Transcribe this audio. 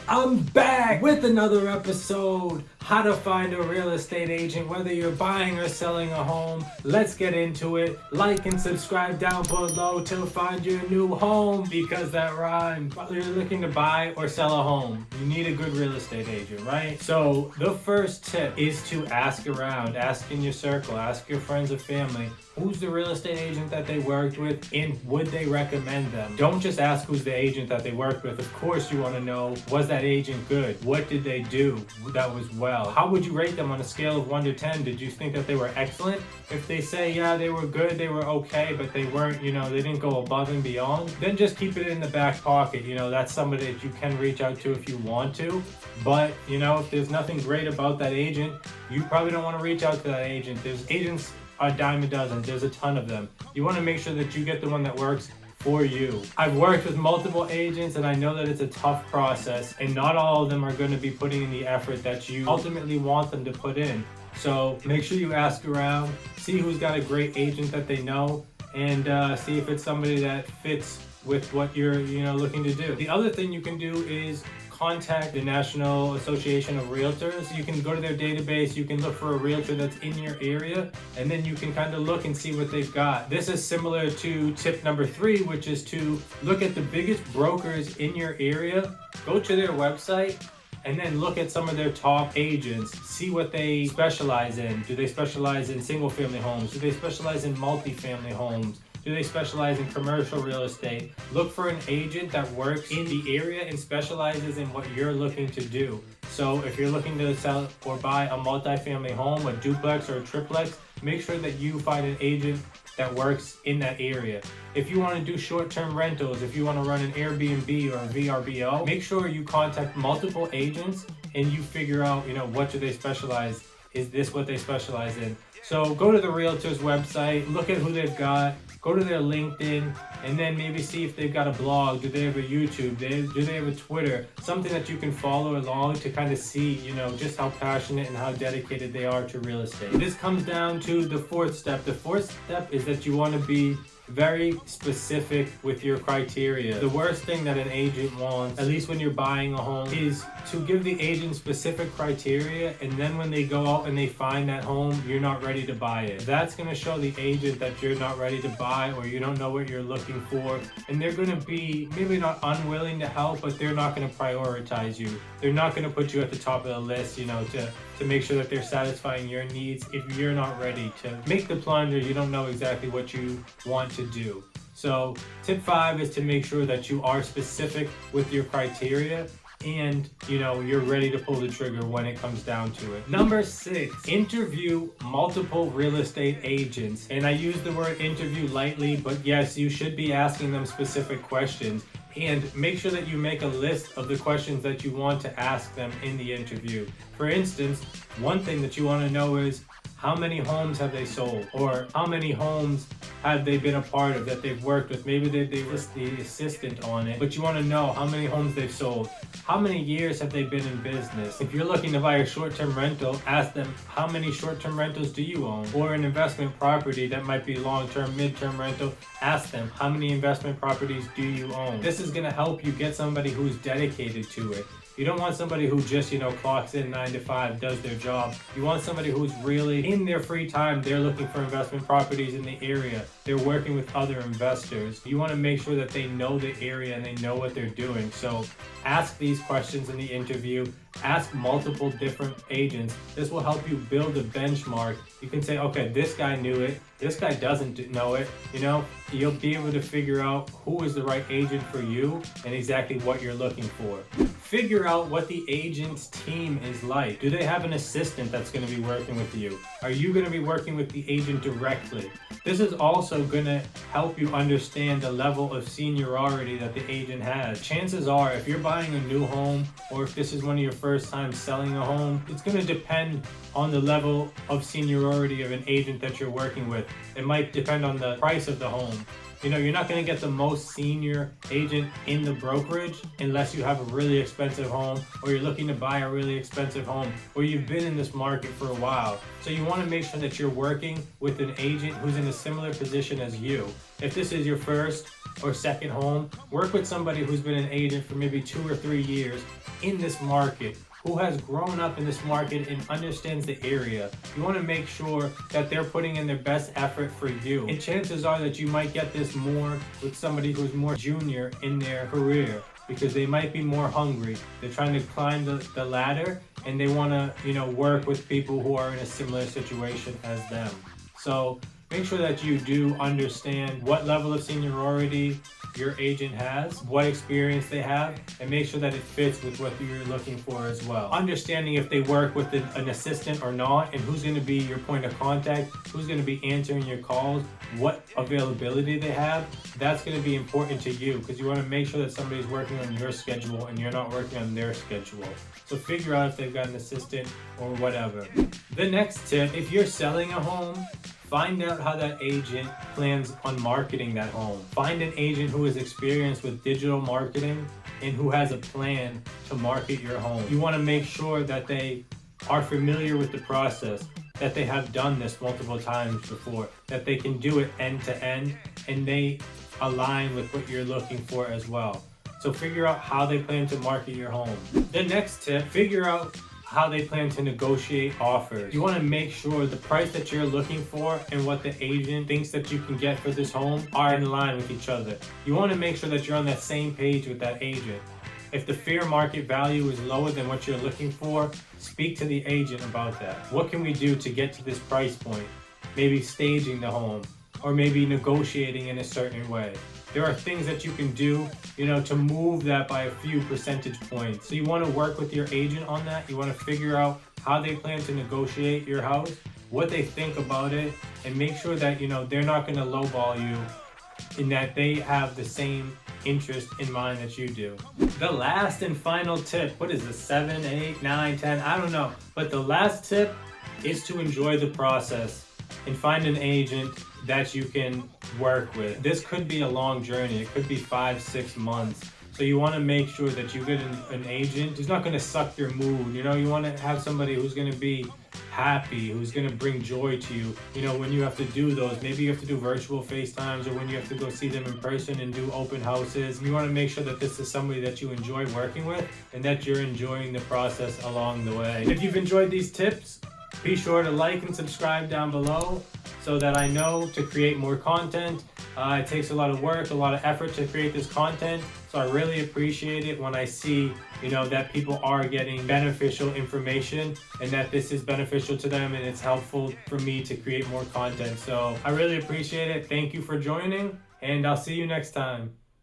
I'm back with another episode, how to find a real estate agent, whether you're buying or selling a home. Let's get into it. Like and subscribe down below to find your new home, because that rhymes. Whether you're looking to buy or sell a home, you need a good real estate agent, right? So the first tip is to ask around, ask in your circle, ask your friends and family, who's the real estate agent that they worked with and would they recommend them? Don't just ask who's the agent that they worked with. Of course you want to know, was that agent good? What did they do that was well? How would you rate them on a scale of 1 to 10? Did you think that they were excellent? If they say, yeah, they were good, they were okay, but they weren't, they didn't go above and beyond, then just keep it in the back pocket. That's somebody that you can reach out to if you want to. But, if there's nothing great about that agent, you probably don't want to reach out to that agent. There's agents a dime a dozen. There's a ton of them. You want to make sure that you get the one that works for you. I've worked with multiple agents and I know that it's a tough process, and not all of them are going to be putting in the effort that you ultimately want them to put in. So make sure you ask around, see who's got a great agent that they know, and see if it's somebody that fits with what you're looking to do. The other thing you can do is contact the National Association of Realtors. You can go to their database, you can look for a realtor that's in your area, and then you can kind of look and see what they've got. This is similar to tip number 3, which is to look at the biggest brokers in your area, go to their website, and then look at some of their top agents, see what they specialize in. Do they specialize in single family homes? Do they specialize in multifamily homes? Do they specialize in commercial real estate? Look for an agent that works in the area and specializes in what you're looking to do. So if you're looking to sell or buy a multifamily home, a duplex or a triplex, make sure that you find an agent that works in that area. If you want to do short-term rentals, if you want to run an Airbnb or a VRBO, make sure you contact multiple agents and you figure out, what do they specialize? Is this what they specialize in? So go to the realtor's website, look at who they've got, go to their LinkedIn, and then maybe see if they've got a blog. Do they have a YouTube? Do they have a Twitter? Something that you can follow along to kind of see, just how passionate and how dedicated they are to real estate. This comes down to the 4th step. The 4th step is that you want to be very specific with your criteria. The worst thing that an agent wants, at least when you're buying a home, is to give the agent specific criteria, and then when they go out and they find that home, you're not ready to buy it. That's going to show the agent that you're not ready to buy, or you don't know what you're looking for, and they're going to be maybe not unwilling to help, but they're not going to prioritize you. They're not going to put you at the top of the list, to make sure that they're satisfying your needs if you're not ready to make the plunge or you don't know exactly what you want to do. So tip 5 is to make sure that you are specific with your criteria and you're ready to pull the trigger when it comes down to it. Number 6, interview multiple real estate agents. And I use the word interview lightly, but yes, you should be asking them specific questions. And make sure that you make a list of the questions that you want to ask them in the interview. For instance, one thing that you want to know is, how many homes have they sold? Or how many homes have they been a part of that they've worked with? Maybe they were the assistant on it, but you want to know how many homes they've sold. How many years have they been in business? If you're looking to buy a short-term rental, ask them, how many short-term rentals do you own? Or an investment property that might be long-term, mid-term rental, ask them, how many investment properties do you own? This is going to help you get somebody who's dedicated to it. You don't want somebody who just, clocks in 9 to 5, does their job. You want somebody who's really, in their free time, they're looking for investment properties in the area. They're working with other investors. You want to make sure that they know the area and they know what they're doing. So ask these questions in the interview. Ask multiple different agents. This will help you build a benchmark. You can say, okay, this guy knew it. This guy doesn't know it. You'll be able to figure out who is the right agent for you and exactly what you're looking for. Figure out what the agent's team is like. Do they have an assistant that's going to be working with you? Are you going to be working with the agent directly? This is also going to help you understand the level of seniority that the agent has. Chances are, if you're buying a new home, or if this is one of your first times selling a home, it's going to depend on the level of seniority of an agent that you're working with. It might depend on the price of the home. You know, you're not going to get the most senior agent in the brokerage unless you have a really expensive home, or you're looking to buy a really expensive home, or you've been in this market for a while. So you want to make sure that you're working with an agent who's in a similar position as you. If this is your first or second home, work with somebody who's been an agent for maybe 2 or 3 years in this market, who has grown up in this market and understands the area. You want to make sure that they're putting in their best effort for you. And chances are that you might get this more with somebody who's more junior in their career, because they might be more hungry. They're trying to climb the ladder, and they want to, work with people who are in a similar situation as them. So make sure that you do understand what level of seniority your agent has, what experience they have, and make sure that it fits with what you're looking for as well. Understanding if they work with an assistant or not, and who's going to be your point of contact, who's going to be answering your calls, what availability they have, that's going to be important to you, because you want to make sure that somebody's working on your schedule and you're not working on their schedule. So figure out if they've got an assistant or whatever. The next tip, if you're selling a home, find out how that agent plans on marketing that home. Find an agent who is experienced with digital marketing and who has a plan to market your home. You want to make sure that they are familiar with the process, that they have done this multiple times before, that they can do it end to end, and they align with what you're looking for as well. So figure out how they plan to market your home. The next tip, figure out how they plan to negotiate offers. You want to make sure the price that you're looking for and what the agent thinks that you can get for this home are in line with each other. You want to make sure that you're on that same page with that agent. If the fair market value is lower than what you're looking for, speak to the agent about that. What can we do to get to this price point? Maybe staging the home, or maybe negotiating in a certain way. There are things that you can do, to move that by a few percentage points. So you want to work with your agent on that. You want to figure out how they plan to negotiate your house, what they think about it, and make sure that, they're not going to lowball you, in that they have the same interest in mind that you do. The last and final tip, what is this, 7, 8, 9, 10, I don't know. But the last tip is to enjoy the process and find an agent that you can work with. This could be a long journey. It could be 5-6 months. So you want to make sure that you get an agent who's not going to suck your mood. You want to have somebody who's going to be happy, who's going to bring joy to you. When you have to do those, maybe you have to do virtual FaceTimes, or when you have to go see them in person and do open houses. You want to make sure that this is somebody that you enjoy working with, and that you're enjoying the process along the way. If you've enjoyed these tips, be sure to like and subscribe down below, so that I know to create more content. It takes a lot of work, a lot of effort to create this content. So I really appreciate it when I see, that people are getting beneficial information, and that this is beneficial to them, and it's helpful for me to create more content. So I really appreciate it. Thank you for joining, and I'll see you next time.